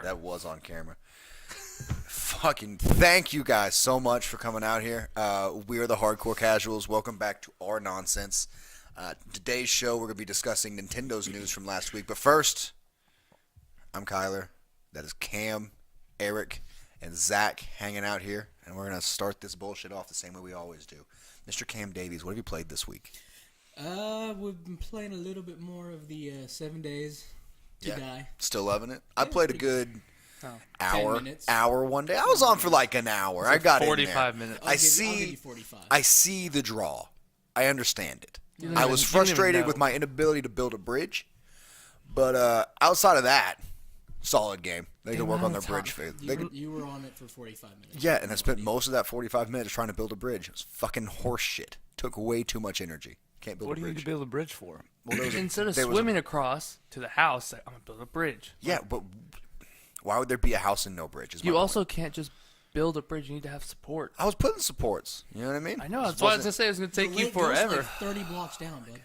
That was on camera. Fucking thank you guys so much for coming out here. We are the Hardcore Casuals. Welcome back to our nonsense. Today's show, we're going to be discussing Nintendo's news from last week. But first, I'm Kyler. That is Cam, Eric, and Zach hanging out here. And we're going to start this bullshit off the same way we always do. Mr. Cam Davies, what have you played this week? We've been playing a little bit more of the 7 Days to Die. Still loving it? I played a good... hour 10 minutes. Hour one day. I was on for like an hour. I got 45 in there. minutes. I'll give you 45. I see the draw. I understand it. You don't I even- was you don't even frustrated know. with my inability to build a bridge, but outside of that, solid game. They can work on their bridge phase. You were on it for 45 minutes. Yeah, and I spent most of that 45 minutes trying to build a bridge. It was fucking horse shit. Took way too much energy. Can't build What a do you bridge. need to build a bridge for? Well, Instead of there was a- swimming across to the house, say, I'm going to build a bridge. Yeah, but why would there be a house and no bridge? Is my You point. also can't just build a bridge. You need to have support. I was putting supports. You know what I mean? I know. It That's why I was wasn't- going to say it was going to take The you lake goes forever. like 30 blocks down, bud.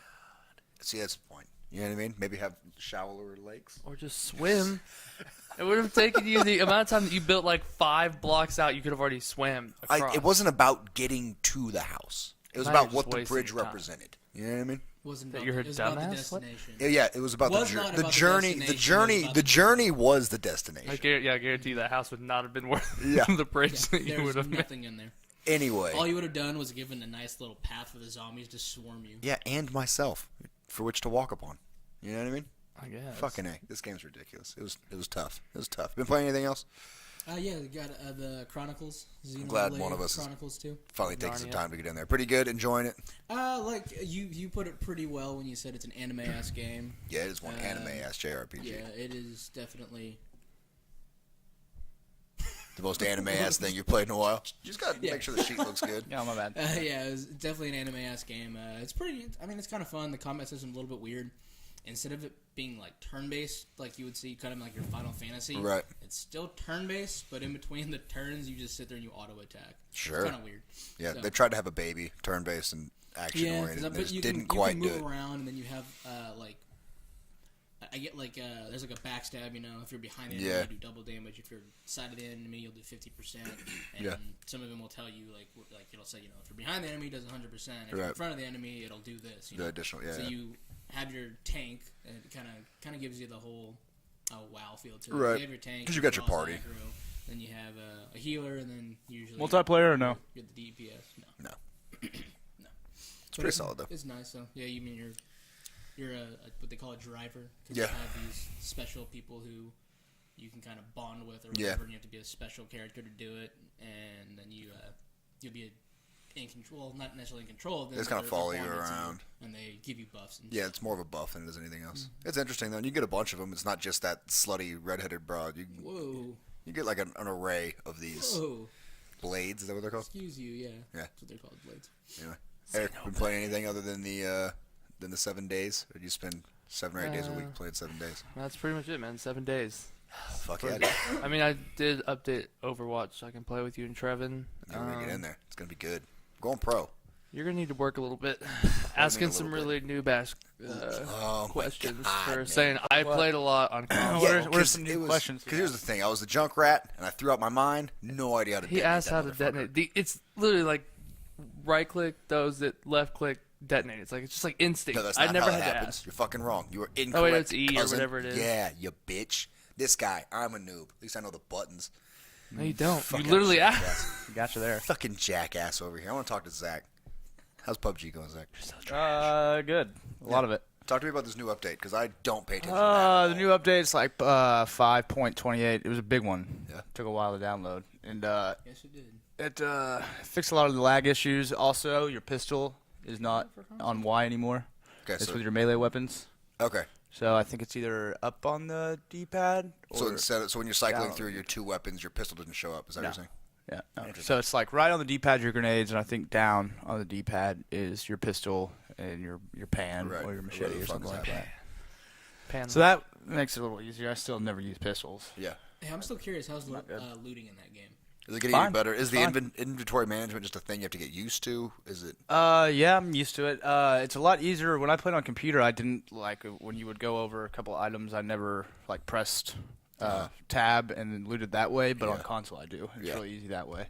See, that's the point. You know what I mean? Maybe have shallower lakes. Or just swim. It would have taken you the amount of time that you built like 5 blocks out. You could have already swam across. It wasn't about getting to the house. It was Now about you're what just the wasting bridge your time. represented. You know what I mean? Wasn't That about, you're a it was about the dumbass? What? destination. Yeah, it was about Was the not journey. about the The destination, journey. it was about The the journey was the destination. I guarantee you that house would not have been worth Yeah. the bridge Yeah, that you there's would have made. nothing in there. Anyway, All you would have done was given a nice little path for the zombies to swarm you. yeah, and myself for which to walk upon. You know what I mean? I guess. Fucking A. This game's ridiculous. It was tough. It was tough. Been playing anything else? Yeah, we got the Chronicles. I'm glad Xenoblade one of us is- Chronicles too. Finally taking some Narnia. time to get in there. Pretty good. Enjoying it. Like you put it pretty well when you said it's an anime-ass game. Yeah, it is one anime ass JRPG. Yeah, it is definitely. The most anime ass thing you've played in a while. You just gotta Yeah. make sure the sheet looks good. Yeah, my bad. Yeah, it's definitely an anime-ass game. It's pretty. I mean, it's kind of fun. The combat system's a little bit weird. Instead of it being like turn-based, like you would see kind of like your Final Fantasy, Right. It's still turn-based, but in between the turns, you just sit there and you auto-attack. Sure. It's kind of weird. Yeah, So- they tried to have a baby, turn-based and action-oriented. and they just didn't quite you do can it. move around, and then you have like. I get like there's like a backstab, you know. If you're behind the enemy, Yeah. you do double damage. If you're side of the enemy, you'll do 50%. And Yeah. some of them will tell you like it'll say, you know, if you're behind the enemy, it does 100%. If you're in Right. front of the enemy, it'll do this. You The know? additional, yeah. So yeah. you have your tank, and it kind of gives you the whole WoW feel to it. Right. You have your tank, 'Cause you got your boss party. aggro, then you have a healer, and then usually Multiplayer or no? You're the DPS. No. No. No. It's pretty solid, though. It's nice though. Yeah, you mean you're a what they call a driver, because Yeah. you have these special people who you can kind of bond with or Yeah. whatever, and you have to be a special character to do it, and then you'll be in control, well, not necessarily in control. They just kinda follow you bonded to around. and they give you buffs. And Yeah, stuff. it's more of a buff than it is anything else. Mm-hmm. It's interesting, though. And you get a bunch of them. It's not just that slutty redheaded broad. Whoa. You get like an array of these Whoa. blades. Is that what they're called? Excuse you. Yeah. Yeah. That's what they're called, blades. Anyway, Eric, been playing anything other than the 7 days? Or do you spend 7 or 8 days a week playing 7 days? That's pretty much it, man. 7 days. Fuck yeah, dude. I mean, I did update Overwatch so I can play with you and Trevin. Yeah, we're gonna get in there. It's gonna be good. Going pro. You're going to need to work a little bit. a Asking little some bit? really noob-ass Oh my questions God, for man. saying I played a lot on console. Yeah. what are some new questions? Because here's the thing. I was the junk rat, and I threw out my mind. No idea how to He detonate asked that how to motherfucker. detonate. It's literally like right-click, those that left-click, detonate. It's like it's just like instinct. No, that's I not never how had that to happens. ask. You're fucking wrong. You are incorrect. Oh, wait, it's E or cousin. whatever it is. Yeah, you bitch. This guy, I'm a noob. At least I know the buttons. No, you don't. Fucking You literally jackass. asked. Gotcha there. Fucking jackass over here. I want to talk to Zach. How's PUBG going, Zach? Good. A lot of it. Talk to me about this new update, because I don't pay attention to that. The new update's like 5.28. It was a big one. Yeah. Took a while to download, and Yes, it did. it fixed a lot of the lag issues. Also, your pistol is not on Y anymore. Okay, It's so, with your melee weapons. okay. So I think it's either up on the D-pad or So when you're cycling down. through your 2 weapons, your pistol doesn't show up. Is that what you're saying? yeah. No. Interesting. So it's like right on the D-pad your grenades, and I think down on the D-pad is your pistol and your pan Right. or your Whatever machete the or fuck something is like that. happening. Pan. So that makes it a little easier. I still never use pistols. Yeah. Hey, I'm still curious. How's looting in that game? Is it getting Fine. any better? Is the Fine. inventory management just a thing you have to get used to? Is it? Yeah, I'm used to it. It's a lot easier. When I played on computer, I didn't like when you would go over a couple items. I never like pressed tab and then loot it that way, but on Yeah. console I do. It's Yeah. really easy that way.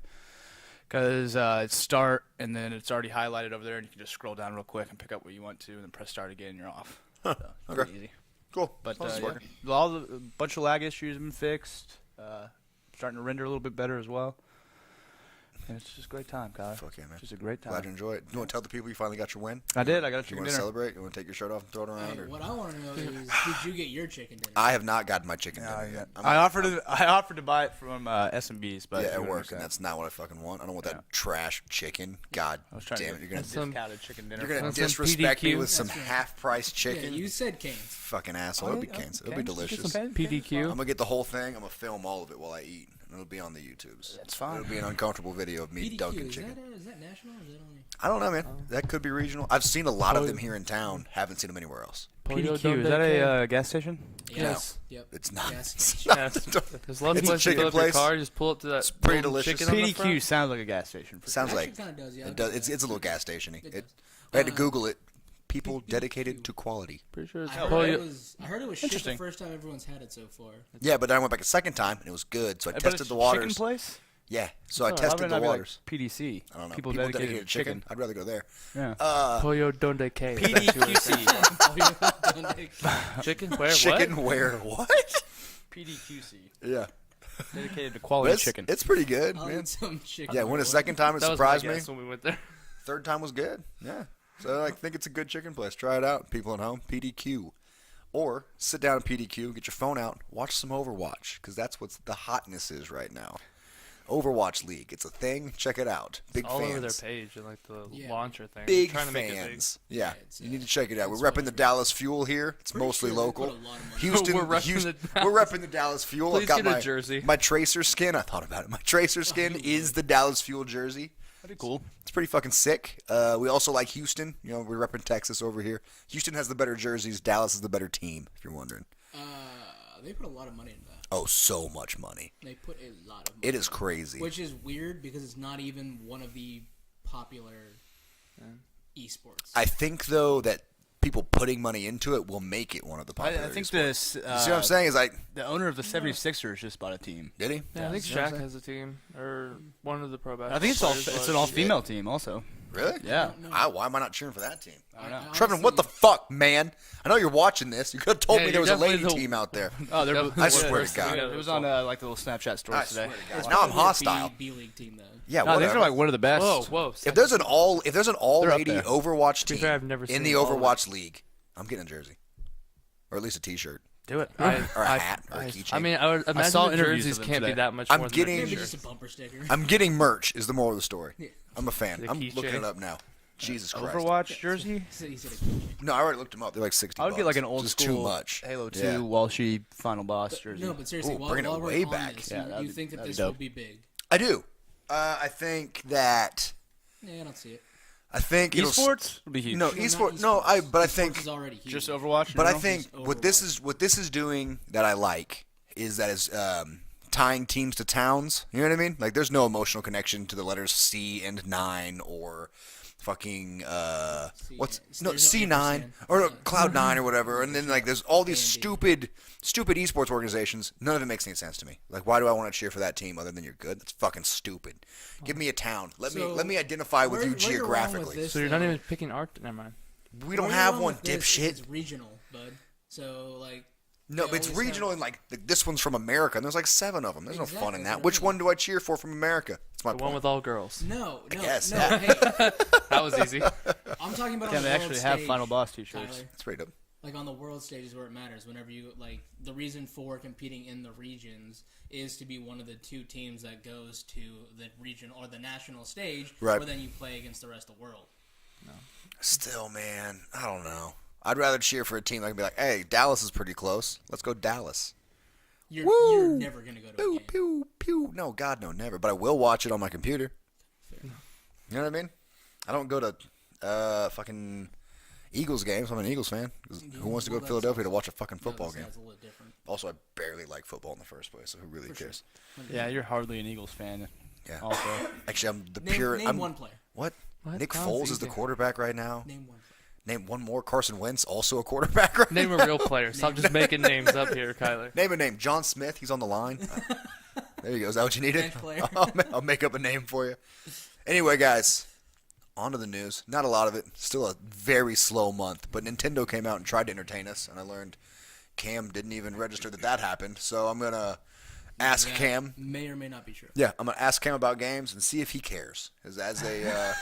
Because it's start, and then it's already highlighted over there, and you can just scroll down real quick and pick up what you want to, and then press start again, and you're off. So, Okay. pretty easy. Cool. But Sounds yeah, working. a bunch of lag issues have been fixed. Starting to render a little bit better as well. And it's just a great time, Kyle. Fuck yeah, man. Just a great time. Glad you enjoy it. You want to tell the people you finally got your win? I did. I got a You chicken want to dinner. celebrate? You want to take your shirt off and throw it around? Hey, Or? what I want to know is, did you get your chicken dinner? I have not gotten my chicken Yeah, dinner yet. I offered to buy it from S&B's, but Yeah, you at wouldn't work, understand. and that's not what I fucking want. I don't want Yeah. that trash chicken. God I was trying damn to it, you're gonna That's some- discounted chicken dinner. you're gonna That's some disrespect me PDQ. with some That's right. half-price Yeah, chicken. you said Cane's. Fucking asshole. It'll be Cane's. It'll be delicious. PDQ. I'm gonna get the whole thing. I'm gonna film all of it while I eat, and it'll be on the YouTubes. That's fine. It'll be an uncomfortable video of me PDQ, dunking is chicken. that national or is that only? I don't know, man. That could be regional. I've seen a lot of them here in town. Haven't seen them anywhere else. PDQ, is that a gas station? Yes. Yep. It's not. Gas It's station. Yes. not. There's lots It's of a places to chicken fill up your place. car. Just pull up to that. It's pretty golden delicious. chicken on the PDQ front. sounds like a gas station. For Sounds It like actually kinda does, yeah, it I'll does. give It's you a little gas station-y. It It, does. I had to Google it. People PDQ. dedicated to quality. Pretty sure it's I heard, Pollo. I heard it was shit the Interesting. first time everyone's had it so far. Yeah, but then I went back a second time and it was good. So I But tested it's the a waters. Chicken place? Yeah, so I Oh, tested why would it the not be like waters. PDC. I don't know. People dedicated to chicken. I'd rather go there. Yeah. Pollo Donde Que. PDQC. Chicken? Where? Chicken What? where what? PDQC. Yeah, Dedicated to But quality it's, chicken. it's pretty good, I'll man. eat some chicken. Yeah, when the second time it That was my surprised me. guess when we went there. Third time was good. Yeah, so I think it's a good chicken place. Try it out, people at home. PDQ, or sit down at PDQ, get your phone out, watch some Overwatch, because that's what the hotness is right now. Overwatch League, it's a thing. Check it out. Big All fans. over their page and like the Yeah. launcher thing. Big Trying to make it big. fans. Yeah, it's, you need to check it out. We're it's repping the whatever. Dallas Fuel here. It's Pretty mostly sure they local. put a lot of money. Houston, We're repping Houston- the we're repping the Dallas Fuel. Please I've got get a my jersey. My Tracer skin. I thought about it. My Tracer skin is the Dallas Fuel jersey. Pretty cool. It's pretty fucking sick. We also like Houston. You know, we're repping Texas over here. Houston has the better jerseys. Dallas is the better team, if you're wondering. They put a lot of money into that. Oh, so much money. They put a lot of money. It is crazy. Which is weird because it's not even one of the popular esports. I think, though, that people putting money into it will make it one of the popular I think esports. this. You see what I'm saying? Is like, The owner of the 76ers just bought a team. did he? Yeah, I think See what I'm Shaq saying? has a team or one of the pro basketball. I think it's players an was. all-female team also. Really? Yeah. Why am I not cheering for that team? I don't know. Trevin, what the fuck, man? I know you're watching this. You could have told Yeah, me there you're was a lady definitely the- team out there. Oh, they're. Definitely I the swear to worst God. thing It was on like the little Snapchat stories I today. swear to God. It's Now I'm probably a hostile. B League team though. Yeah, No, these whatever. are like one of the best. Whoa, whoa. If there's an all They're up lady there. Overwatch To be team fair, I've never in seen the all of it. Overwatch League, I'm getting a jersey, or at least a T-shirt, Do it. or a hat, or a keychain. I mean, I would imagine saw the interviews jerseys of them can't be today. that much I'm more than getting- the Maybe t-shirts. just a bumper sticker. I'm getting merch. Is the moral of the story. Yeah. I'm a fan. The I'm keychain. looking it up now. Jesus Christ. Overwatch jersey. He said a keychain. No, I already looked them up. They're like 60. I would get like an bucks, old which is school too much. Halo 2 Yeah. Walshy Final Boss jersey. No, but seriously, Ooh, while, bringing it while we're way on back. this, Yeah, you that'd be- think that that'd be this will dope. be big? I do. I think that. Yeah, I don't see it. I think it'll. Esports would be huge. No, No, not esports. No, esports. but I Esports think. is already huge. just Overwatch. in But I general? think Just what this is doing that I like is that is tying teams to towns. You know what I mean? Like, there's no emotional connection to the letters C and 9 or fucking what's C- no there's no C9 ampersand. or Yeah. Cloud 9 or whatever. And then like there's all these A&D. stupid esports organizations. None of it makes any sense to me. Like, why do I want to cheer for that team other than you're good? That's fucking stupid. Give me a town. Let So, me identify with where- you where you're wrong with geographically. this, So you're not though, even picking art? Never mind. We don't where have you're wrong one, with this is dipshit. It's regional, bud. So like. No, they but it's always regional have- and like this one's from America, and there's like 7 of them. There's no fun Exactly, in that's that. what I Which mean. one do I cheer for from America? That's my The point. one with all girls. No, no, guess, no. yeah. Hey, That was easy. I'm talking about Yeah, on they the actually world have stage, Final Boss t-shirts. Tyler. It's pretty dope. Like on the world stage is where it matters. Whenever you like the reason for competing in the regions is to be one of the 2 teams that goes to the region or the national stage, Right. where then you play against the rest of the world. Still, man, I don't know. I'd rather cheer for a team that can be like, hey, Dallas is pretty close. Let's go Dallas. You're never gonna go to a Pew, game. pew, pew. No, God, no, never. But I will watch it on my computer. Fair. You know what I mean? I don't go to fucking Eagles games. I'm an Eagles fan. 'Cause who wants to go well, to Philadelphia that's- to watch a fucking football No, game? that's a little different. Also, I barely like football in the first place, so who really For sure. cares? Yeah, you're hardly an Eagles fan. Yeah. Also, Actually, I'm the Name, pure. name I'm, one player. What? What? Nick That Foles was is the easy. quarterback right now. Name one player. Name one more. Carson Wentz, also a quarterback. Right? Name a real player. Stop just making names up here, Kyler. Name a name. John Smith. He's on the line. There you go. Is that what you needed? Bench player. I'll make up a name for you. Anyway, guys, on to the news. Not a lot of it. Still a very slow month. But Nintendo came out and tried to entertain us, and I learned Cam didn't even register that happened. So I'm going to ask That Cam. may or may not be true. Yeah, I'm going to ask Cam about games and see if he cares. As a...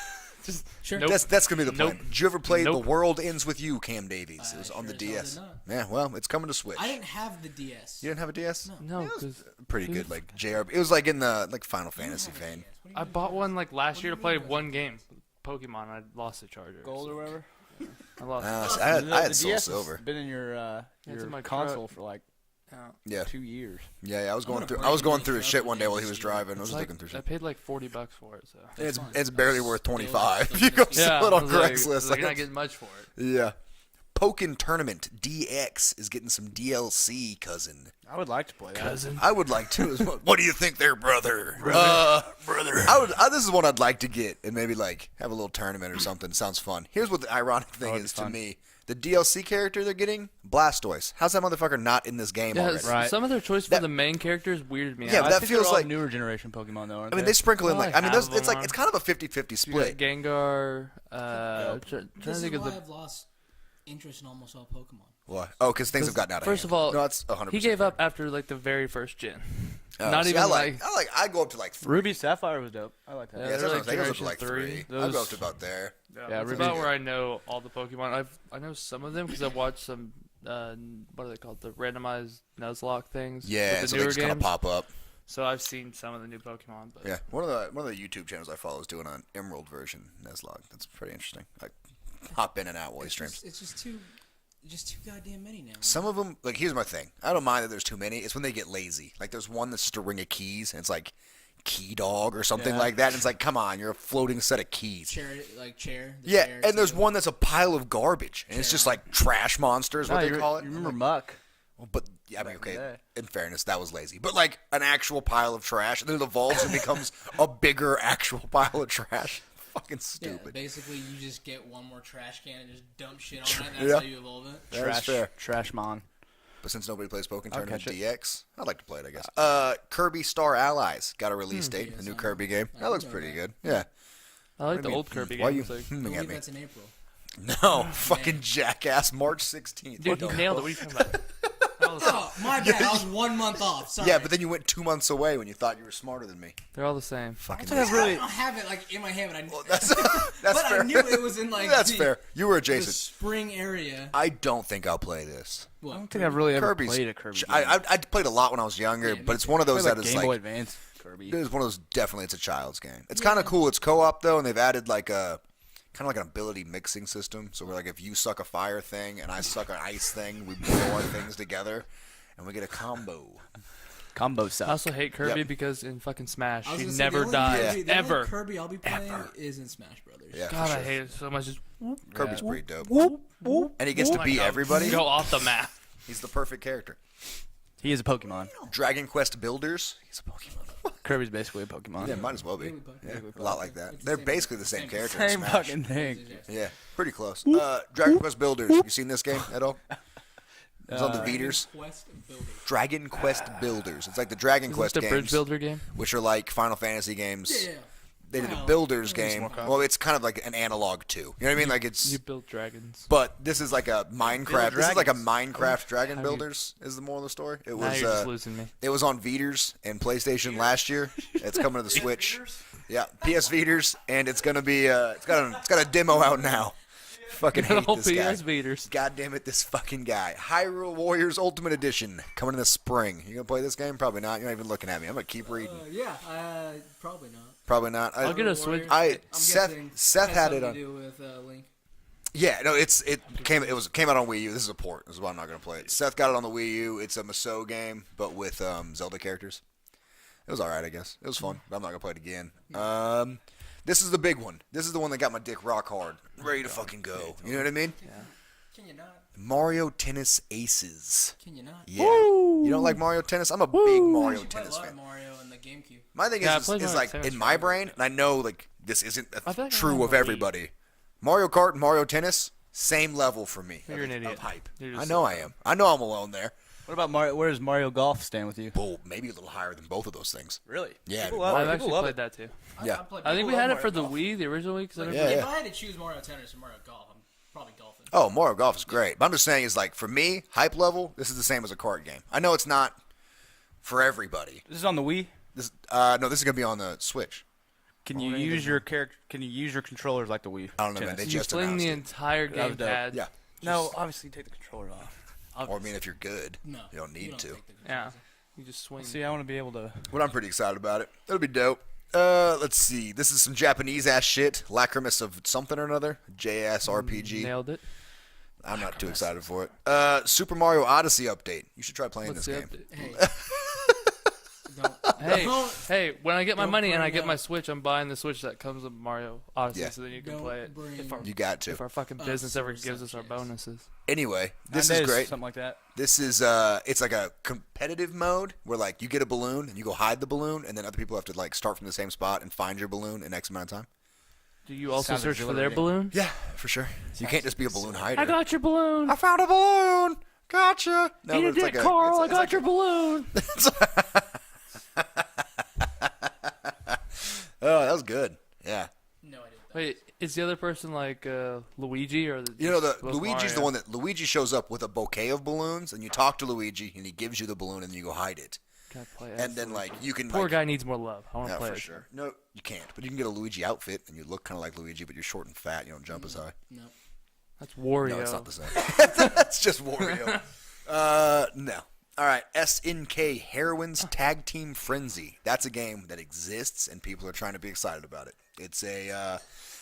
Sure. Nope. That's gonna be the plan. Nope. Did you ever play Nope. The World Ends with You, Cam Davies? It was I on the sure as hell DS. did not. Yeah, well, it's coming to Switch. I didn't have the DS. You didn't have a DS? No, because Pretty good, like JRPG. It was like in the Final Fantasy vein. I bought one like last year to play one game, Pokemon. I lost the charger. Gold or whatever. I lost. I had The Soul DS Silver. has been in your it's in my console truck. for like Yeah, 2 years. yeah. I was going gonna through. break I was it going in through his truck shit one one day day while just he was to- driving. I was It's like, looking through I shit. paid like $40 for it. So It's barely worth Still- $25. still You go gonna sell it I on was like, Craigslist. You're not getting much for it. Yeah. Pokken Tournament DX is getting some DLC, cousin. I would like to play that. I would like to as well. What do you think there, brother? Brother. This is one I'd like to get and maybe like have a little tournament or something. Sounds fun. Here's what the ironic thing would be is to fun. me. The DLC character they're getting, Blastoise. How's that motherfucker not in this game Yeah, already? Right. some of their choice for That- the main characters weirded me Yeah, out. but that I think feels they're all like- newer generation Pokemon though. Aren't I mean, they sprinkle in like, Well, I mean, half of it's them like are. it's kind of a 50-50 You got split. Gengar. Trying to This is think of why the. I've lost interest in almost all Pokemon. Why? Oh, because things have gotten out of First hand. of all, no, it's 100%. he gave up after like the very first gen. Oh, Not see, even I go up to like 3. Ruby Sapphire was dope. I like that. Yeah, Yeah, that's they're what I'm like saying. It goes up to like Generation 3. 3. I go Those- up to about there. Yeah, Yeah, that's Ruby- about where I know all the Pokemon. I know some of them because I've watched some. What are they called? The randomized Nuzlocke things. Yeah, with so the they newer just kind of games. pop up. So I've seen some of the new Pokemon. But Yeah, one of the YouTube channels I follow is doing an Emerald version Nuzlocke. That's pretty interesting. I hop in and out while he streams. It's just too goddamn many now. Some of them, like, here's my thing. I don't mind that there's too many. It's when they get lazy. Like, there's one that's just a ring of keys, and it's like Key Dog or something Yeah. like that. And it's like, come on, you're a floating set of keys. Chair, like chair. the Yeah, chair and there's too. one that's a pile of garbage, and it's just like trash monsters, what they call it. You remember Muck? Well, but yeah, I mean, Back in the okay. day. In fairness, that was lazy. But like an actual pile of trash, and then it evolves and becomes a bigger actual pile of trash. Fucking Yeah, stupid. basically, you just get one more trash can and just dump shit on it. That's Yeah. how you evolve it. That's fair. Trash Mon. But since nobody plays Pokken I'll Tournament catch it. DX, I'd like to play it, I guess. Kirby Star Allies got a release date, the new Kirby game. That looks know pretty that. good. Yeah. I like I the mean, old Kirby why are you games. Like, I humming at believe me? that's in April. No, fucking jackass. March 16th. dude, you nailed it. What are you talking about? That was- Oh, my bad. I was 1 month off. Sorry. Yeah, but then you went 2 months away when you thought you were smarter than me. They're all the same. Fucking I don't have it like in my hand, but I knew. that's but fair. I knew it was in like. That's the, fair. You were The adjacent. spring area. I don't think I'll play this. What? I don't think I've really ever Kirby's. played a Kirby game. I played a lot when I was younger, Yeah, but me it's one of I those played, that is Game Boy like. Advance Kirby. It is one of those. Definitely, it's a child's game. It's kind of cool. It's co-op though, and they've added like a kind of like an ability mixing system. So we're like, if you suck a fire thing and I suck an ice thing, we blow our things together, and we get a combo. Combo I stuff. also hate Kirby Yep. because in fucking Smash, I was she gonna say, never the only dies Kirby, the only ever. Kirby I'll be playing is in Smash Brothers. Yeah, God, for I sure. hate it so much. Just Kirby's pretty dope, Whoop. and he gets to oh beat my God, everybody. Go off the map. He's the perfect character. He is a Pokemon. Dragon Quest Builders. He's a Pokemon. Kirby's basically a Pokemon. Yeah, might as well be. Really Pokemon. Yeah, Really a lot like that. They're basically the same character. in Same Smash. fucking thing. Yeah, pretty close. Dragon Quest Builders. You seen this game at all? It's on the Beaters. Quest Builders. Dragon Quest Builders. It's like the Dragon Is Quest this the Bridge games, Builder game? which are like Final Fantasy games. Yeah. They did a Well, Builders yeah, it's game. more complicated. Well, it's kind of like an analog too. You know what I mean? Like it's. You build dragons. But this is like a Minecraft. This is like a dragons. Minecraft Dragon Have you- Builders. Is the moral of the story? It Now was. you're just losing me. It was on Viters and PlayStation last year. It's coming to the Switch. Yeah, PS Viters, and it's gonna be. It's got a demo out now. Fucking hate All this guy. PS beaters. God damn it, this fucking guy. Hyrule Warriors Ultimate Edition coming in the spring. You gonna play this game? Probably not. You're not even looking at me. I'm gonna keep reading. Yeah. Probably not. Probably not. I'll get a Switch. I'm Seth guessing had has it something on. to do with Link. Yeah, no, it came out on Wii U. This is a port. This is why I'm not gonna play it. Seth got it on the Wii U. It's a Musou game, but with Zelda characters. It was all right, I guess. It was fun, but I'm not gonna play it again. This is the big one. This is the one that got my dick rock hard, ready to fucking go. You know what I mean? Can you not? Mario Tennis Aces. Can you not? Yeah. You don't like Mario Tennis? I'm a big Mario I played Tennis a lot fan. of Mario in the GameCube. My thing Yeah, I is played Mario like Tennis in my forever, brain, and I know like this isn't I feel like I true have of a Wii. everybody. Mario Kart and Mario Tennis, Same level for me. You're an of idiot. hype. You're I just know so I am. I know I'm alone there. What about Mario? Where does Mario Golf stand with you? Well, maybe a little higher than both of those things. Really? Yeah, People dude, love, I've people actually love played it. that too. Yeah. I think we had it for the Wii, the original Wii. 'Cause I Like, remember- Yeah, if yeah. I had to choose Mario Tennis or Mario Golf, I'm probably golfing. Oh, Mario Golf is great. But I'm just saying, is like for me, hype level. This is the same as a card game. I know it's not for everybody. This is on the Wii. This no, this is gonna be on the Switch. Can you use your character? Can you use your controllers like the Wii? I don't know, man. Tennis? They You just fling announced the it. entire That was dope. gamepad. Yeah. No, obviously take the controller off. Or I mean, if you're good, No, you don't need to. take the Yeah. controls. You just swing. See, I want to be able to. But I'm pretty excited about it. It'll be dope. Let's see. This is some Japanese ass shit. Lacrimus of something or another. JS RPG. Nailed it. I'm not too excited for it. Super Mario Odyssey update. You should try playing What's this the game. update? Hey. Don't. Hey, Don't- hey! When I get my Don't money and I bring get up- my Switch, I'm buying the Switch that comes with Mario Odyssey, Yeah. so then you can Don't play it. bring If our, You got to. if our fucking Us business ever or gives us our subjects. bonuses. Anyway, this 9 is days, great. Something like that. This is it's like a competitive mode where like you get a balloon and you go hide the balloon and then other people have to like start from the same spot and find your balloon in X amount of time. Do you also Sounds search for their exhilarating. balloon? Yeah, for sure. You can't just be a balloon hider. I got your balloon. I found a balloon. Gotcha. No, Eat but a it's dick, like a- Carl. it's- I it's got like your balloon. Oh, that was good. Yeah. No idea. What that Wait, is the other person like Luigi or the? You know, the was Luigi's the Mario? one that Luigi shows up with a bouquet of balloons, and you talk to Luigi, and he gives you the balloon, and you go hide it. Can I play And as then Luigi? like you can Poor like, guy needs more love. I want to yeah, play for it. sure. No, you can't. But you can get a Luigi outfit, and you look kind of like Luigi, but you're short and fat. You don't jump as high. No. That's Wario. No, it's not the same. That's just Wario. No. All right, SNK Heroines Tag Team Frenzy. That's a game that exists, and people are trying to be excited about it. It's a,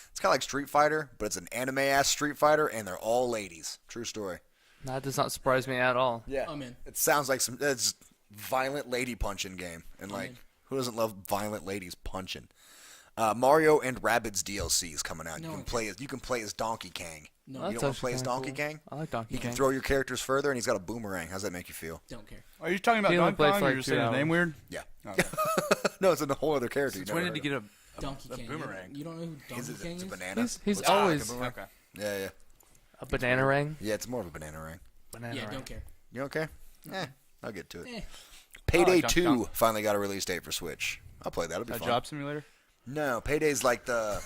it's kind of like Street Fighter, but it's an anime-ass Street Fighter, and they're all ladies. True story. That does not surprise me at all. Yeah, I'm in. It sounds like some it's violent lady punching game, and like in. who doesn't love violent ladies punching? Mario and Rabbids DLC is coming out. No you can one play as Donkey Kang. No. Well, You that's don't want to play as actually Donkey kinda Kang? cool. I like Donkey He can Kang. throw your characters further, and he's got a boomerang. How's that make you feel? Don't care. Are you talking about He only Donkey played Kong? for, Or like, you're 2 saying his name hours. weird? Yeah. Okay. No, it's a whole other character. Since when did he get a Donkey Kang. boomerang? You don't know who Donkey Kang It's is? a banana. He's Looks like a always boomerang. Okay. Yeah, yeah. a banana ring. Yeah, it's more of a banana ring. Banana Yeah, ring. don't care. You okay? I'll get to it. Eh. Payday Donkey 2 Kong. finally got a release date for Switch. I'll play that. It'll be A fun. job simulator? No, Payday's like the...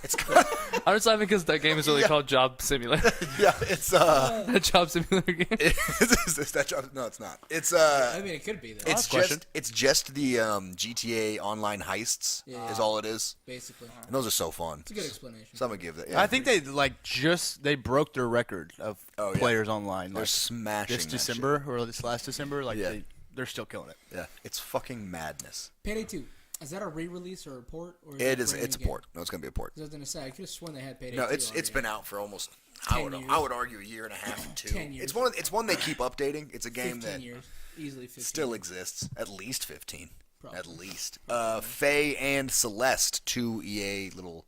It's kind of, I'm just laughing because that game is really Yeah. called Job Simulator. yeah, it's That Job Simulator game. is that job? No, it's not. It's I mean, it could be though. it's question. just the GTA Online heists Yeah. is all it is, Basically, and those are so fun. it's a good explanation. So I'm gonna give that. Yeah, I think they they broke their record of Oh, yeah. players online. they're Like smashing this that December or this last December, like Yeah. they're still killing it. shit. Yeah, it's fucking madness. Payday 2. Is that a re-release or a port? Or It a is. brand It's a new game? port. No, it's gonna be a port. 'Cause I was gonna say I could have sworn they had Payday. No, 2 it's already. been out for almost. 10 years. I would argue a year and a half and 2. 10 years. It's one they keep updating. It's a game 15 that years, easily 15. still exists. At least 15. Probably. At least. Faye and Celeste, 2 EA little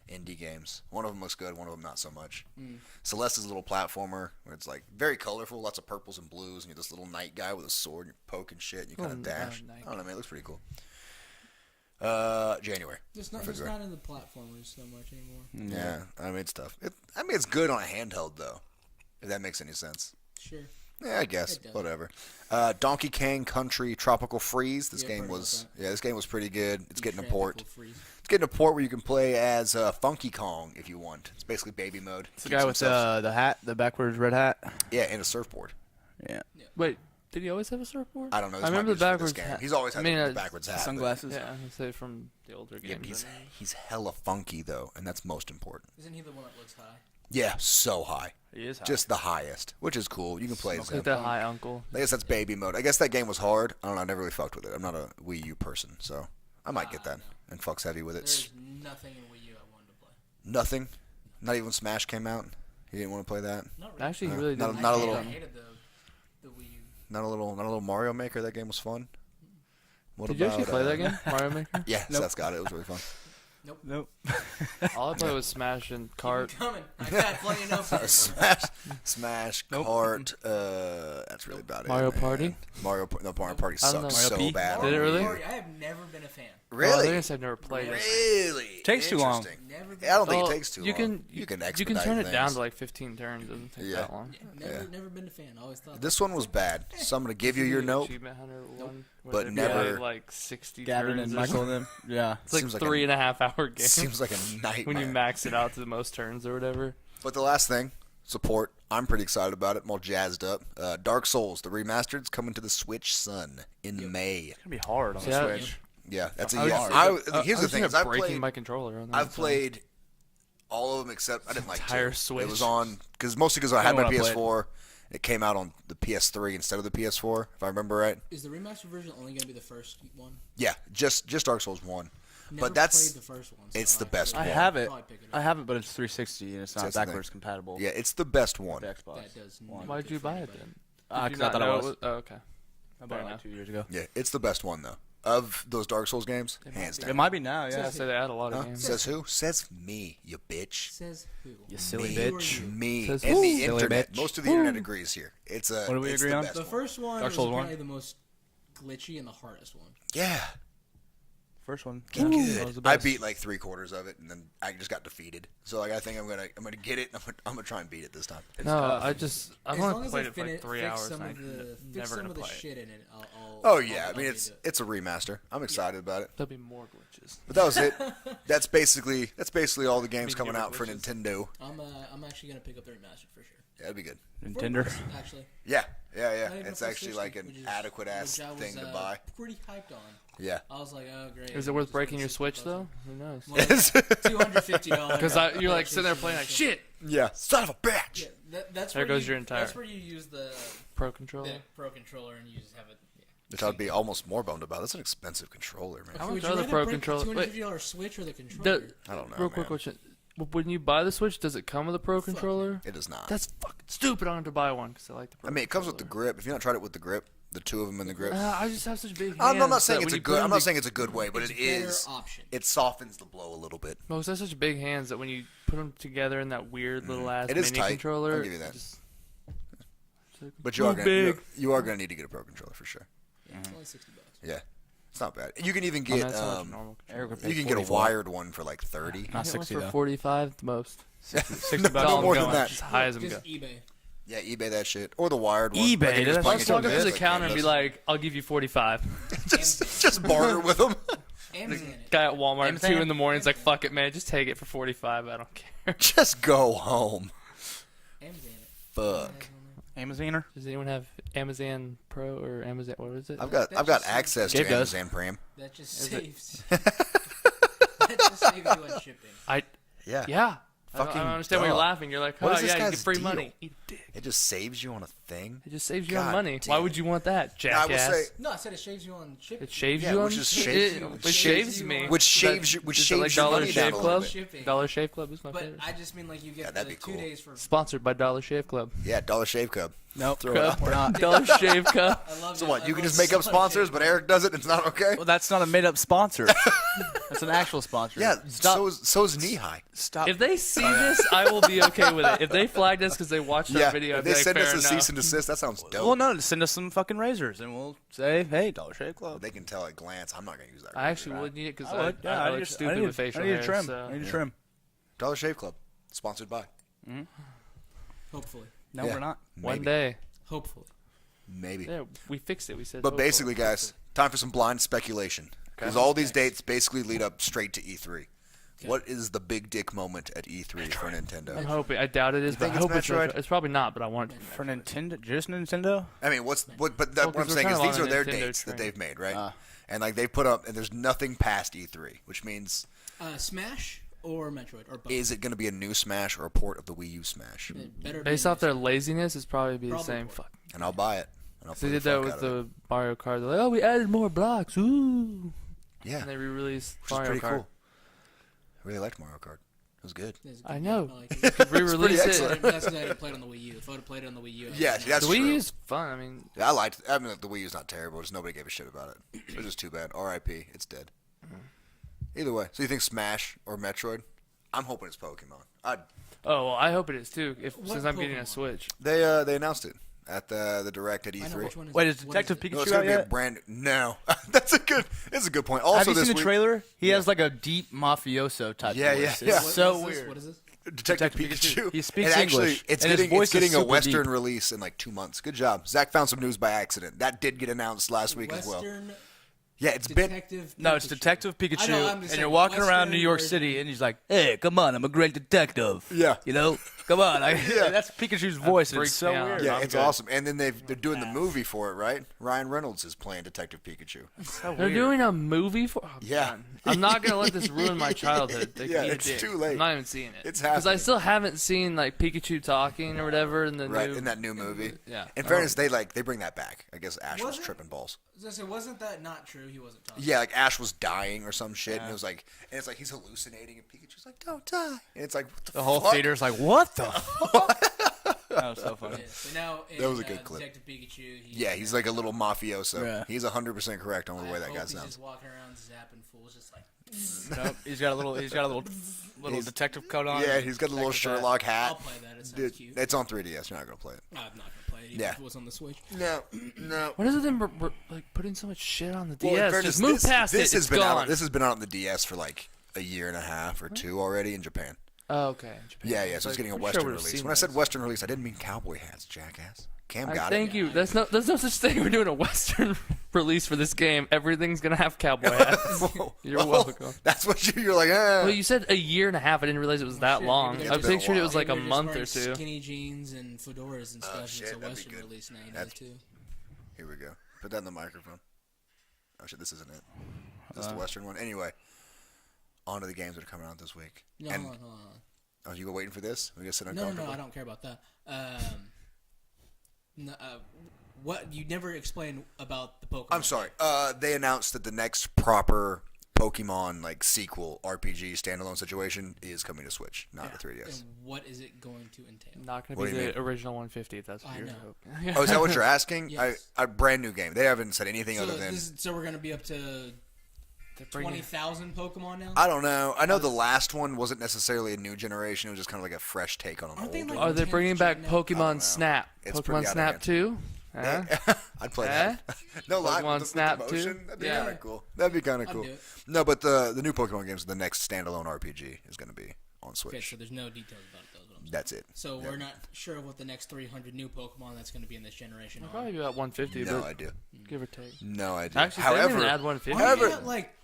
indie games. One of them looks good. One of them not so much. Celeste is a little platformer where it's like very colorful, lots of purples and blues, and you're this little knight guy with a sword. And you're poking shit, and you kind of dash. knight I don't know, man. It looks pretty cool. January. Just not in the platformers so much anymore. Yeah, I mean it's tough. It's good on a handheld though, if that makes any sense. Sure. Yeah, I guess It does. whatever. Donkey Kong Country Tropical Freeze. This Yeah, game heard was about this game was pretty good. It's getting a Tropical port. Freeze. It's getting a port where you can play as Funky Kong if you want. It's basically baby mode. It's the guy with the hat, the backwards red hat. yeah, and a surfboard. Yeah. Wait, did he always have a surfboard? I don't know. This I remember might the be just for this backwards game. hat. He's always had I mean, the backwards hat. but- Sunglasses. Yeah, I'm gonna say from the older Yeah, games. but he's hella funky though, and that's most important. Isn't he the one that looks high? Yeah, so high. He is high. Just the highest, which is cool. You can play as like him. that high uncle. I guess that's baby mode. I guess that game was hard. I don't know. I never really fucked with it. I'm not a Wii U person, so I might get that no. and fucks heavy with it. There's nothing in Wii U I wanted to play. Nothing. Not even Smash came out. You didn't want to play that. Not really. Actually, he really not- didn't. not a I little- hated the Wii U. Not a little Mario Maker. That game was fun. What Did you about, actually play that game, Mario Maker? Yeah, Nope. Seth's got it. It was really fun. Nope. All I played was Smash and Kart. Coming. I got plenty of notes. Smash, Nope. Kart. That's really about it. Mario man. Party? Mario Party I don't know. sucks so Mario P? bad. Did it really? I have never been a fan. Oh, I Really? guess I've never played it. Really? Takes too long. Interesting. Never been. I don't think Well, it takes too you long. can You can you can turn it down things. to like 15 turns. It doesn't take Yeah. that long. Never been a fan. I always thought. This one was bad, so I'm gonna give you your note. Achievement Hunter one, But where there'd be, never- like 60 Gavin turns. and or Michael something. and them. Yeah. It's like Seems like 3.5 hour game Seems like a nightmare. when you max it out to the most turns or whatever. But the last thing, support. I'm pretty excited about it. I'm all jazzed up. Dark Souls, the remastered's coming to the Switch, son, in May. It's gonna be hard on See, the I- Switch. Yeah, that's a I was- yeah. Here's I the was thing: is thinking I've of breaking played, my controller. On that, I've so- played all of them except I didn't like Entire 2. Switch. It was on because I had Only my one I played. PS4. It came out on the PS3 instead of the PS4, if I remember right. Is the remastered version only going to be the first one? Yeah, just Dark Souls 1. Never But that's played the first one. So it's the I best should I one. have it. probably pick it up. I have it, but it's 360 and it's So not that's the thing. backwards compatible. yeah, it's the best one. with Xbox. That does. not Why'd good you for buy it anybody. then? Because Did you I not thought it know was. Oh, okay. I bought Fair it like enough. 2 years ago. Yeah, it's the best one though. Of those Dark Souls games, hands It down. might be now, Yeah, yeah. so they add a lot of Huh? games. Says who? Says me, you bitch. Says who? You silly Me. bitch. Me Says and who? the Silly internet. bitch. Most of the internet agrees here. It's a. What do we it's agree the on? best The one. first one Dark was Souls apparently 1? the most glitchy and the hardest one. Yeah, First one. get That good. was the I best. beat like 3/4 of it, and then I just got defeated. So like, I think I'm gonna get it. And I'm gonna try and beat it this time. No, tough. I've As long only as played they it for like 3 fix hours. some And of the I'm fix never some gonna of the play it. shit in it. Oh yeah, I'll I mean do it's it. it's a remaster. I'm excited about it. There'll be more glitches. But that was it. That's basically all the games Mean coming newer out for glitches. Nintendo. I'm actually gonna pick up the remastered for sure. Yeah, that'd be good. Nintendo. Actually, Yeah. Not even It's a actually PlayStation, like an which is- adequate ass which I was, thing to buy. Pretty hyped on. Yeah. I was like, oh great. Is it worth breaking your Switch though? Who knows? $250. Because you're like sitting there playing like shit. Yeah. Son of a bitch. Yeah, that's There where goes you, your entire- That's where you use the Pro controller. Pro controller and you just have it. Yeah. Which I'd be almost more bummed about. That's an expensive controller, man. How Would much you are the rather Pro break controller? the Wait, $250 Switch or the controller? I don't know, real quick man. question. When you buy the Switch, does it come with a Pro controller? It does not. That's fucking stupid. I don't have to buy one because I like the Pro I mean, it comes with the grip. If you've not tried it with the grip, the two of them in the grip. I just have such big hands. I'm not saying that it's when a you put good. them I'm not to- saying it's a good way, but It's it a better is. option. It softens the blow a little bit. Well, 'cause I have such big hands that when you put them together in that weird little ass It is mini tight. controller, I'll give you that. it just- But Too big. you are gonna need to get a pro controller for sure. It's only $60. Yeah, it's not bad. You can even Oh, get that's how much a normal controller Eric would is. pay you can get a 44. wired one for like 30. Not I get one 60 for though. 45 the most. 60 No, bucks. no I'm more going, than that. As high as I'm Just going. eBay. Yeah, eBay that shit or the wired one. eBay, Like, you just that's plug Let's it walk into up to the like counter and be this. like, "I'll give you 45." just barter with them. Amazon it. Guy at Walmart at Amazon? 2 in the morning is like, "Fuck it, man, just take it for 45. I don't care." Just go home. Amazon it. Fuck. Amazoner? Does anyone have Amazon Pro or Amazon? What is it? I've got access Gabe to does. Amazon Prime. That just Is it- saves. That just saves you on shipping. Yeah. Yeah. I Fucking don't understand why you're duh. laughing. You're like, What "Oh is this yeah, you guy's get free deal? money." Eat a dick. It just saves you on a thing. It just saves you God on money. damn Why it. would you want that, I will jackass? say, No, I said it shaves you on shipping. It shaves Yeah, you on. which is shaves you- It which shaves shaves me. you on- which shaves you, Is which it like shaves your Dollar money down Shave a little Club? bit. Shipping. Dollar Shave Club is my But favorite. I just mean like you Yeah, get that'd the be 2 cool. days for. Sponsored by Dollar Shave Club. Yeah, Dollar Shave Club. Nope. Throw it out We're not. Dollar Shave Club. I love So it. what? I You can love just make up Dollar sponsors, Shave but Club. Eric does it. And it's not okay. Well, that's not a made up sponsor. That's an actual sponsor. Yeah. Stop. So's knee high. Stop. If they see this, I will be okay with it. If they flagged us because they watched our Yeah. video, If I'd be they like, send fair us a enough. cease and desist, that sounds dope. well, no, send us some fucking razors, and we'll say, "Hey, Dollar Shave Club." They can tell at glance. I'm not gonna use that. I actually would need it because I would. Yeah, I I look need stupid I need, with facial I need hair. a trim. So. I need a trim. Dollar Shave Club, sponsored by. Hopefully. No, Yeah. we're not. One Maybe. day. Hopefully. Maybe. Yeah, we fixed it. We said. But hopefully. basically, guys, time for some blind speculation. Because all these dates basically lead up straight to E3. What is the big dick moment at E3 for I'm Nintendo? hoping. I doubt it is, but I think it's hope it's Metroid? Metroid. It's probably not, but I want it to be For Metroid. Nintendo, just Nintendo. I mean, what? But Well, what I'm 'cause we're saying is kinda these on are a their Nintendo dates that train. they've made, right? And like they put up, and there's nothing past E3, which means Smash or Metroid or both. is it going to be a new Smash or a port of the Wii U Smash? It better be Based off nice. their laziness, it's probably be the Probably same. port. Fuck. And I'll buy it. And I'll They play did the that fuck with out of it. the Mario Kart. They're like, "Oh, we added more blocks." Ooh. Yeah, And they re-released which is Mario pretty Kart. cool. I really liked Mario Kart. It was good. It's a good I game. know. like it. You could re-release pretty it. excellent. That's because I didn't play it on the Wii U. If I would have played it on the Wii U, I'd Yeah, be- that's the Wii true. U is fun. I mean, Yeah, I liked. I mean, like, the Wii U's not terrible. Just nobody gave a shit about it. It was just too bad. R.I.P. It's dead. Either way. So you think Smash or Metroid? I'm hoping it's Pokemon. Oh, well, I hope it is too. What Since I'm getting a Pokemon? Switch. They announced it at the Direct at I know E3. which one is Wait, it. is What Detective it? No, it's Pikachu gonna out be a yet? brand. No, that's a good point. Also, Have you this seen the week, trailer? He has like a deep mafioso type Yeah, voice. yeah, It's yeah. What- so what is this? weird. What is this? Detective Detective Pikachu. Pikachu. He speaks and actually, English, it's and his getting voice is a super Western deep. release in like 2 months. Good job, Zach. Found some news by accident. That did get announced last week as well. Western Yeah, it's been. Detective. No, it's Pikachu. Detective Pikachu, I know, I'm and just you're saying, walking around New Western York version. City, and he's like, "Hey, come on, I'm a great detective." Yeah. you know, come on. Yeah. That's Pikachu's voice. And freaks it's so me out. weird. Yeah, I'm it's good. awesome. And then they're doing the movie for it, right? Ryan Reynolds is playing Detective Pikachu. So They're weird. doing a movie for. Oh, Yeah. man. I'm not gonna let this ruin my childhood. They Yeah, can eat it's a dick. too late. I'm not even seeing it. It's because I happening. still haven't seen like Pikachu talking or whatever in the Right, new. in that new movie. Yeah. In fairness, they bring that back. I guess Ash was Was it? tripping balls. So wasn't that not true? He wasn't talking. Yeah, like Ash was dying or some shit, and it was like, and it's like he's hallucinating, and Pikachu's like, "Don't die," and it's like, what the The whole fuck? theater's like, "What the?" fuck? That was so funny. Yeah, so now in, That was a good clip. Detective Pikachu. Yeah, he's like a little mafioso. Yeah. He's 100% correct on the I way that hope guy he's sounds. just walking around zapping fools, just like. Nope, he's got a little detective coat on. Yeah, he's got the little Detective hat. Sherlock I'll hat. play that. It sounds Dude, cute. it's on 3DS. You're not gonna play it. I'm not gonna play it even Yeah. if it was on the Switch. No, no. What is it? Them like putting so much shit on the Well, in DS. fairness, Just move this, past this it. has It's been gone. out. This has been out on the DS for like a year and a half or two already in Japan. Oh, okay. Japan. Yeah, yeah. So Like, it's getting a pretty Western sure would've release. seen When I said this. Western release, I didn't mean cowboy hats, jackass. Cam got Thank it. you. There's no such thing. We're doing a Western release for this game. Everything's gonna have cowboy hats. You're welcome. That's what you're like. Eh. Well, you said a year and a half. I didn't realize it was that Shit, long. maybe I it's been a pictured it while. was like a Maybe they're just month or wearing two. Skinny jeans and fedoras and stuff. shit, It's a that'd be Western good. release nowadays That's- too. Here we go. Put that in the microphone. Oh shit, this isn't it. Is this the Western one? Anyway, on to the games that are coming out this week. No, And- hold on. Oh, you go waiting for this? We gonna sit No, no, uncomfortable. no, I don't care about that. No, what you never explained about the Pokemon? I'm sorry. They announced that the next proper Pokemon like sequel RPG standalone situation is coming to Switch, not the 3DS. And what is it going to entail? Not gonna What be do you the original 150. If that's what I you're know. hoping. Oh, is that what you're asking? Yes. A brand new game. They haven't said anything So, other than. so we're gonna be up to They're bringing- 20,000 Pokemon now. I don't know. I know the last one wasn't necessarily a new generation. It was just kind of like a fresh take on an Aren't they, old like, one. Are they bringing back I don't know. Pokemon Snap? It's Pokemon pretty out of Snap hand. 2? Huh? I'd play Eh? that. No lie. Pokemon with Snap the 2? motion, that'd be Yeah. kind of cool. That'd be kind of I'd cool. do it. No, but the new Pokemon games, the next standalone RPG is going to be on Switch. Okay, so there's no details about it. Though, is what I'm saying. That's it. So Yeah. we're not sure of what the next 300 new Pokemon that's going to be in this generation are. Probably about 150, No but idea. give or take. No idea. Actually, they didn't However, even add 150. Aren't However- they at, like,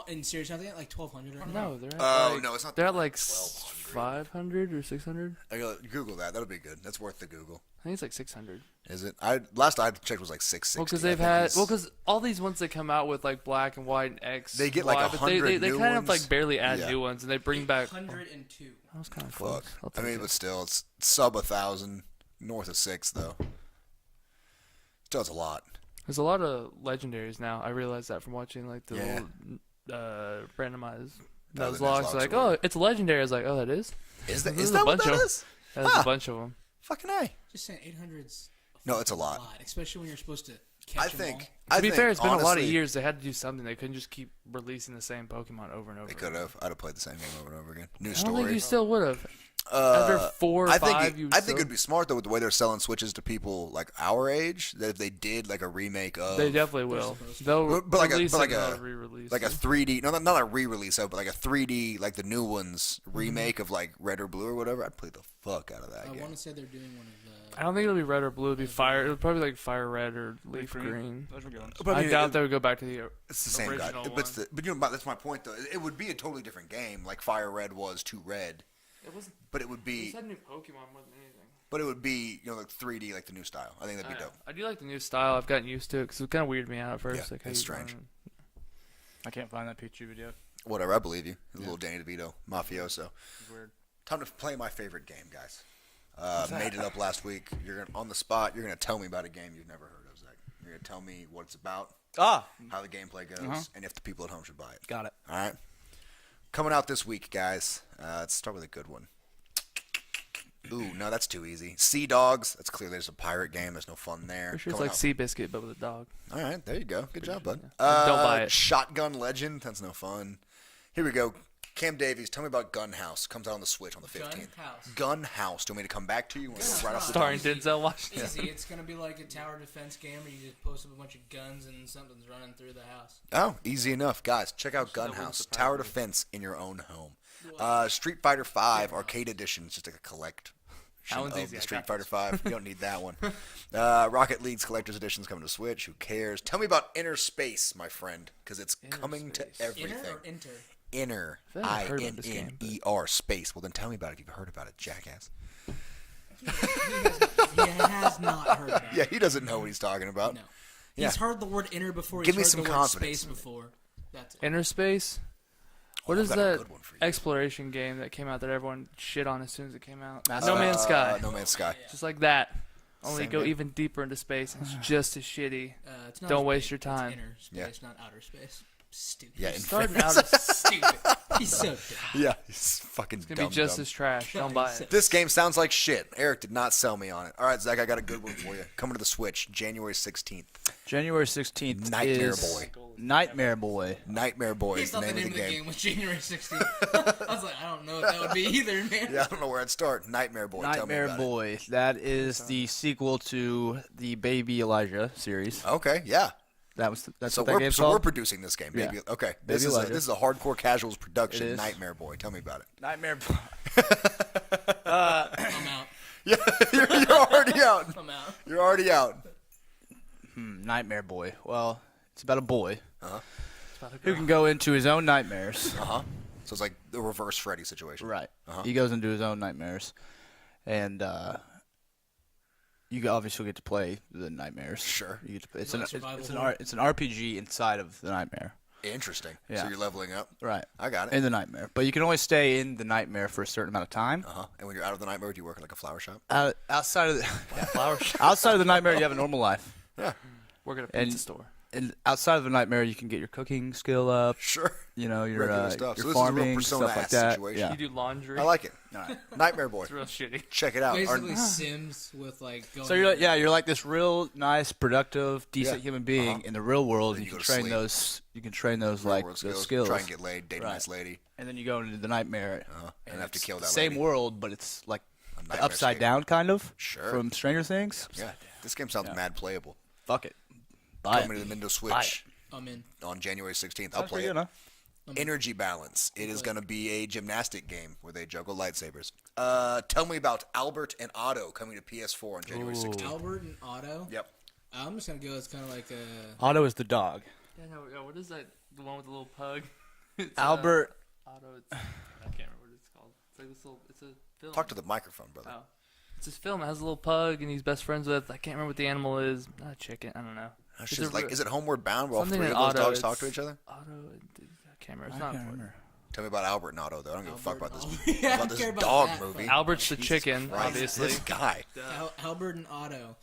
in serious, aren't they at like 1,200 right now? No, they're at Oh like, no, it's not. they're at like 1200. 500 or 600. I gotta Google that. That'll be good. That's worth the Google. I think it's like 600. Is it? Last I checked was like 660. Well, because they've had because all these ones that come out with like black and white and X, They get, like, Y, but they 100 they new kind of ones. like barely add Yeah. new ones, and they bring back. 102. That was kind of close. Fuck. I'll I take mean, it. but still, it's sub 1,000, north of 6 though. Still, it's a lot. There's a lot of legendaries now. I realized that from watching like the Yeah. little randomized the those news logs. logs Like, or whatever. oh, it's legendary. I was like, oh, that is. Is that There's is a that what bunch that of- is? There's Huh. a bunch of them. Fucking A. Just saying 800's No, it's a lot. especially when you're supposed to catch I them think. all. I To be think, fair, it's been a lot of honestly, years. They had to do something. They couldn't just keep releasing the same Pokemon over and over. They could have. I'd have played the same game over and over again. New I don't think story. you still would have. After 4 or I think 5, you I think still- it'd be smart though with the way they're selling Switches to people like our age. That if they did like a remake of They definitely will. supposed to. They'll But like a- release but like it, a- they'll re-release like a it. 3D, no, not a re-release of, but like a 3D, like the new ones Mm-hmm. remake of like Red or Blue or whatever. I'd play the fuck out of that I game. want to say they're doing one of the. I don't think it'll be red or blue. It'll be fire. It'll probably be like fire red or leaf green. Those were good ones. But I mean, doubt they would go back to the. it's the same guy. original But you know, that's my point though. It would be a totally different game, like Fire Red was to Red, It wasn't. but it would be, new Pokemon more than anything. but it would be, you know, like 3D, like the new style. I think that'd be dope. I do like the new style. I've gotten used to it because it kind of weirded me out at first. Yeah, like how it's you strange. run I can't find that Pikachu video. Whatever, I believe you. A little Danny DeVito, mafioso. It's weird. Time to play my favorite game, guys. Made it up last week. You're gonna, on the spot. You're gonna tell me about a game you've never heard of, Zach. You're gonna tell me what it's about, Ah, how the gameplay goes, and if the people at home should buy it. got it. All right. Coming out this week, guys. Let's start with a good one. Ooh, no, that's too easy. Sea Dogs. That's clearly just a pirate game. There's no fun there. Pretty sure it's Coming like Seabiscuit, but with a dog. All right, there you go. Good job, bud. yeah. Don't buy it. Shotgun Legend. That's no fun. Here we go. Cam Davies, tell me about Gunhouse. Comes out on the Switch on the 15th. Gunhouse. Do you want me to come back to you? Want to go right off the Starring dome? Denzel Washington. Easy. It's gonna be like a tower defense game where you just post up a bunch of guns and something's running through the house. Oh, easy enough. Guys, check out Gunhouse. Tower defense in your own home. Street Fighter V Arcade Edition is just like a collection That one's of easy. the I Street got Fighter V. You don't need that one. Rocket League's Collector's Edition is coming to Switch. Who cares? Tell me about Inner Space, my friend, because it's coming to Space. everything. Inner or Inter? Inner, I feel like I've heard about this game, INNER space. Well, then tell me about it if you've heard about it, jackass. He has not heard that. Yeah, he doesn't know what he's talking about. No. Yeah. He's heard the word inner before. Give me He's some heard the word confidence. space before. That's it. Inner Space. What I've is got a that good one for you. exploration game that came out that everyone shit on as soon as it came out? Mass No Effect. Man's Sky. No Man's Sky. Just like that. Only Same go game. even deeper into space. And it's just as shitty. It's not Don't space, waste your it's time. inner space, Yeah. not outer space. Stupid. Yeah, Starting out as Stupid. He's so dumb. Yeah, he's fucking it's gonna dumb. be just dumb. as trash. Don't buy it. This game sounds like shit. Eric did not sell me on it. All right, Zach, I got a good one for you. Coming to the Switch, January 16th. January 16th Nightmare is Boy. Nightmare Boy. Nightmare Boy He is the thought name the of the game. was January 16th. I was like, I don't know what that would be either, man. Yeah, I don't know where I'd start. Nightmare Boy. Tell me Nightmare about Boy. That is the sequel to the Baby Elijah series. it. Okay, yeah. That's So what that we're game's so we're called. producing this game. Yeah. Baby, okay. Baby This Elijah. is a hardcore casuals It production. is. Nightmare Boy. Tell me about it. Nightmare Boy. I'm out. Yeah, you're already out. I'm out. You're already out. Nightmare Boy. Well, it's about a boy It's about a who girl. can go into his own nightmares. So it's like the reverse Freddy situation. Right. Uh-huh. He goes into his own nightmares, and you obviously get to play the nightmares. Sure. You get to play. It's like survival it's an horror. it's an RPG inside of the nightmare. Interesting. Yeah. So you're leveling up. Right. I got it. In the nightmare, but you can only stay in the nightmare for a certain amount of time. And when you're out of the nightmare, do you work at like a flower shop? Outside of the Flower shop. outside of the nightmare, you have a normal life, Work at a And- pizza store. and outside of the nightmare, you can get your cooking skill up. Sure. You know, your Regular stuff. your So this is a real farming Persona stuff like ass that. situation. Yeah. You do laundry. I like it. All right. Nightmare Boy. It's real shitty. Check it out. Basically Sims with like going. So you're like this real nice, productive, decent Yeah. human being in the real world. Then And you you go can to train sleep. those. You can train those Real like world those skills. Try and get laid, date a Right. nice lady. And then you go into the nightmare. And have to kill that Same lady. world, but it's like A the nightmare upside scape. down kind of. Sure. From Stranger Things. Yeah. This game sounds mad playable. Fuck it. Buy Coming it. to the Nintendo Switch I'm in. on January 16th. I'll Sounds play pretty it. good, huh? Energy Balance. It is going to be a gymnastic game where they juggle lightsabers. Tell me about Albert and Otto coming to PS4 on January 16th. Albert and Otto. Yep. I'm just gonna go. It's kind of like a. Otto is the dog. Yeah, no, what is that? The one with the little pug? It's, Albert. Otto. I can't remember what it's called. It's like this little. It's a film. Talk to the microphone, brother. Oh. It's this film. It has a little pug and he's best friends with. I can't remember what the animal is. Not a chicken. I don't know. That's It's just a like, re- is it Homeward Bound where all something three in of those Otto, dogs talk it's- to each other? Otto. I can't remember. It's I not can't important. remember. Tell me about Albert and Otto, though. I don't give a fuck about Albert this, and Otto. Yeah, I about this care about dog that, movie. but- Albert's the Jesus chicken, Christ, obviously. This guy. Albert and Otto.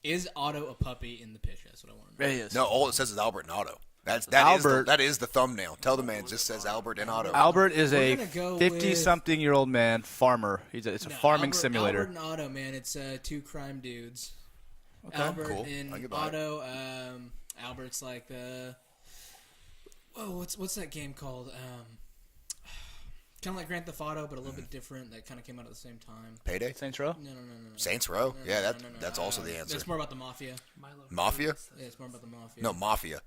Is Otto a puppy in the pitch? That's what I want to know. Yeah, he is. No, all it says is Albert and Otto. That is Albert- that is the thumbnail. Tell the man it just says Albert and Otto. Albert is We're a gonna go 50-something-year-old man farmer. It's a No, farming Albert, simulator. Albert and Otto, man. It's two crime dudes. Albert cool. and I can buy it. Otto. Albert's like the. Whoa, what's that game called? Kind of like Grand Theft Auto, but a little bit different. That kind of came out at the same time. Payday? Saints Row. No. Saints Row? Yeah, No, that's also the answer. It's more about the mafia. Milo. Mafia? Yeah, it's more about the mafia. No, Mafia.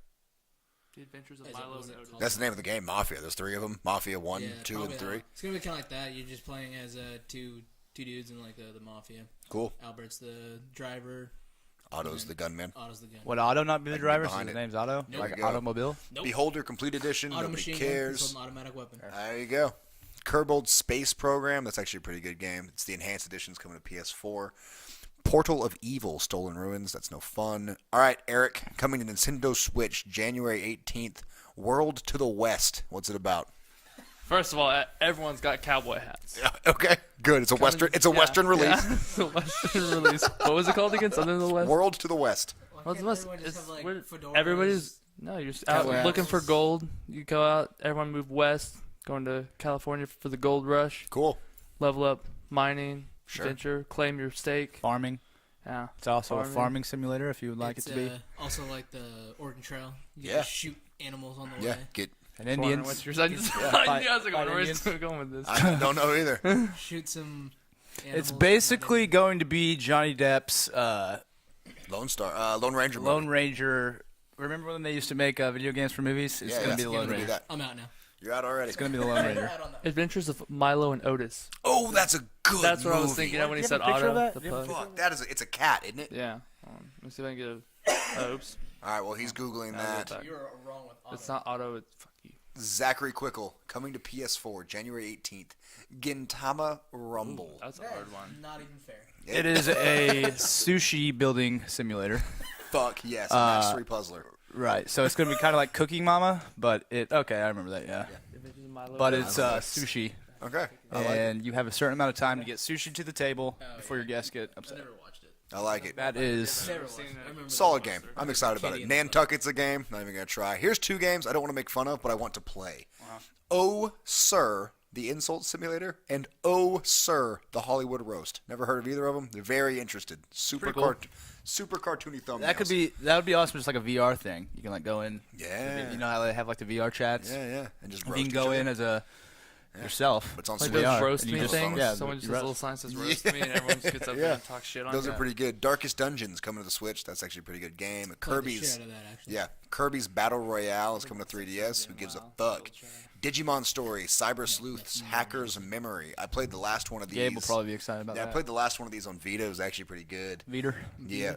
The Adventures of Is it- Milo was it and Otis. called? That's the name of the game, Mafia. There's three of them. Mafia 1, Yeah, 2, probably and that. 3. It's gonna be kind of like that. You're just playing as two dudes in like the mafia. Cool. Albert's the driver. Otto's the gunman. Otto's the gun. Would Otto not be the I can get driver? behind His it. name's Otto. Nope. Like There you go. automobile. Nope. Beholder Complete Edition. Auto Nobody machine gun. cares. It's an automatic weapon. There you go. Kerbal Space Program. That's actually a pretty good game. It's the enhanced editions coming to PS4. Portal of Evil, Stolen Ruins. That's no fun. All right, Eric. Coming to Nintendo Switch, January 18th. World to the West. What's it about? First of all, everyone's got cowboy hats. Okay, good. It's a Western. It's a Yeah, Western release. yeah, it's a Western release. What was it called again? Something in the West. World to the West. What's the Can't West? everyone just It's- have, like, we're- fedoras? everybody's no. You're just out Cowboy hats. looking for gold. You go out. Everyone move west. Going to California for the gold rush. Cool. Level up mining. Sure. Venture. Claim your stake. Farming. Yeah. It's also Farming. a farming simulator if you would like It's, it to be. also like the Oregon Trail. You Yeah. just shoot animals on the Yeah. way. Get And Just wondering Indians. what you're saying. I knew I was like, fight where's Indians. it going with this? I don't know either. Shoot some. It's animals. basically going to be Johnny Depp's Lone Ranger. Lone movie. Ranger. Remember when they used to make video games for movies? It's going to be the Lone gonna Ranger. that. I'm out now. You're out already. It's going to be the Lone Ranger. Adventures of Milo and Otis. Oh, that's a good. That's what I was movie. thinking of when he You said have a picture of Otto. that? the You have a pug. Fuck, that is. It's a cat, isn't it? Yeah. Let me see if I can get a. Oops. All right. Well, he's googling I'll that. get back. You're wrong with Otto. It's not Otto. It's fuck you. Zachary Quickle coming to PS4 January 18th. Gintama Rumble. That's a hard one. Not even fair. It is a sushi building simulator. Fuck yes, a mastery puzzler. Right. So it's going to be kind of like Cooking Mama, but okay, I remember that, yeah. Adventures of Milo But and it's Otis. sushi. Okay, I like it. And you have a certain amount of time to get sushi to the table before your guests get I upset. never watched it. I like it. That is Never watched it. I remember Solid the game. poster. I'm excited about it. Kitty and Nantucket's a game. Not even gonna try. Here's two games I don't want to make fun of, but I want to play. Oh Sir, the Insult Simulator, and Oh Sir, the Hollywood Roast. Never heard of either of them. They're very interested. Super Pretty cool. super cartoony thumbnails. that would be awesome, just like a VR thing. You can like go in. Yeah. You know how they have like the VR chats. Yeah, and just You roast can go each in other. as yourself. It's on Like Switch. those VR, roast and you me just- things. yeah, Someone you just a roast. little sign says roast me, and everyone just gets up Yeah. there and talks shit on Those it. are pretty good. Darkest Dungeons coming to the Switch. That's actually a pretty good game. Played the Kirby's. shit out of that, actually. Yeah, Kirby's Battle Royale is coming to 3DS. Who gives a fuck? Digimon Story, Cyber Sleuths, Hacker's Memory. I played the last one of these. Gabe will probably be excited about Yeah, I that. played the last one of these on Vita. It was actually pretty good. Vita. Yeah.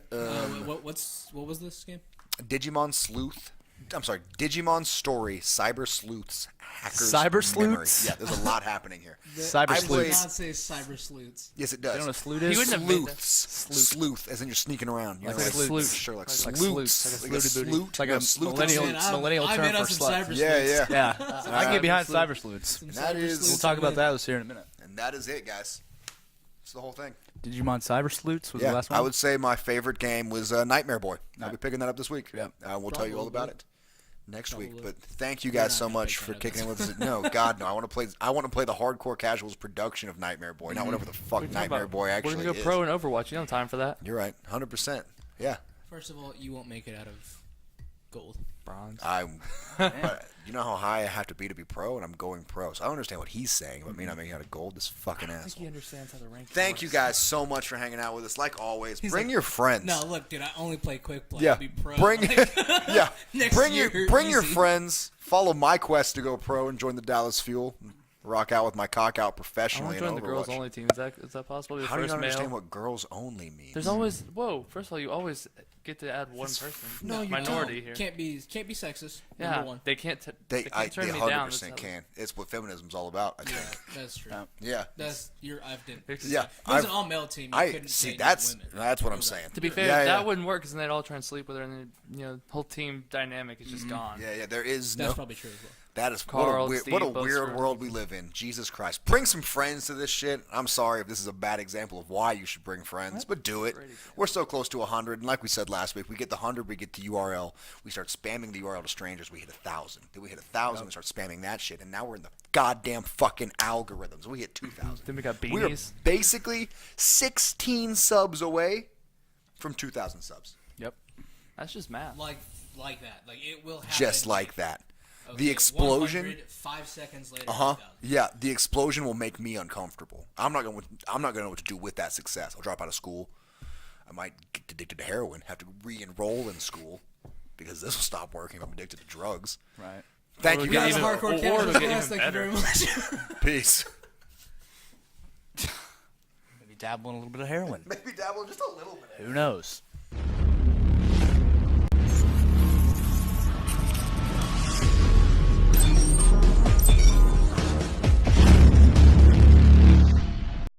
What was this game? Digimon Sleuth. I'm sorry, Digimon Story, Cyber Sleuths, Hackers Cyber Memory. Sleuths? Yeah, there's a lot happening here. Cyber I It played- does sleuths. not say cyber sleuths. Yes, it You know does. what a sloot He is? wouldn't have made that. Sleuth, as in you're sneaking around. You Like know, a sleuth. Sure, like Like sleuths. sleuths, Like like a a sleuty booty. sleuth. It's like No, a sleuth is- millennial- Man, millennial I've term been on for some slut. cyber Yeah, sleuths. yeah. Yeah, I can get behind Cyber cyber sleuths. Some That cyber is- sleuths We'll talk are about good. that here in a minute. And that is it, guys. It's the whole thing. Digimon Cyber Sleuths was the Yeah, last one. I would say my favorite game was Nightmare Boy. I'll be picking that up this week. Yeah. We'll tell you all about it next week. Probably. But thank you We're guys not so gonna much pick for that up kicking in this with us. No, God, no. I want to play. I want to play the Hardcore Casuals production of Nightmare Boy, not whatever the fuck What are you talking Nightmare about? Boy We're actually gonna go is. pro in Overwatch. You don't have time for that. You're right, 100%. Yeah, First of all, you won't make it out of gold. Bronze. but you know how high I have to be pro, and I'm going pro. So I don't understand what he's saying about me not making out of gold. This fucking I think he asshole. understands how the ranking Thank you works. guys so much for hanging out with us. Like always, bring like, your friends. No, look, dude, I only play quick play. Yeah, I'll be pro. bring yeah, Next bring year, your easy. friends. Follow my quest to go pro and join the Dallas Fuel. Rock out with my cock out I want professionally to in join the girls Overwatch. only team. Is that possible? Be the How do you first not understand male? what girls only means? There's always First of all, you always get to add one person. no, you minority don't. here. Can't be sexist. Yeah, Number one. they can't. they can't turn me 100% down. That's how- can. It's what feminism's all about. I think. That's true. Yeah. That's I've did. It's- Yeah. If it was I've- an all male team. You I couldn't see. say no That's women. what I'm saying. To be fair, Yeah, yeah. that wouldn't work because then they'd all try and sleep with her, and then the whole team dynamic is just gone. Yeah, there is That's no. probably true as well. That is Carl, what a Steve, both weird for- world we live in. Jesus Christ. Bring some friends to this shit. I'm sorry if this is a bad example of why you should bring friends, but do it. We're so close to 100, and like we said last week, we get the 100, we get the URL, we start spamming the URL to strangers, we hit 1,000. Then we hit 1,000, we start spamming that shit, and now we're in the goddamn fucking algorithms. We hit 2,000. Then we got We're beanies. basically 16 subs away from 2,000 subs. Yep. That's just math. Like that. Like it will happen. Just like that. Okay, The explosion. 100, 5 seconds later. Uh huh. 2000. Yeah, the explosion will make me uncomfortable. I'm not gonna know what to do with that success. I'll drop out of school. I might get addicted to heroin. Have to re-enroll in school because this will stop working if I'm addicted to drugs. Right. Thank Or you get guys. That's even- a hardcore or casual it'll get class. even Thank you very much. Peace. Maybe dabble in a little bit of heroin. Maybe dabble just a little bit. Who knows?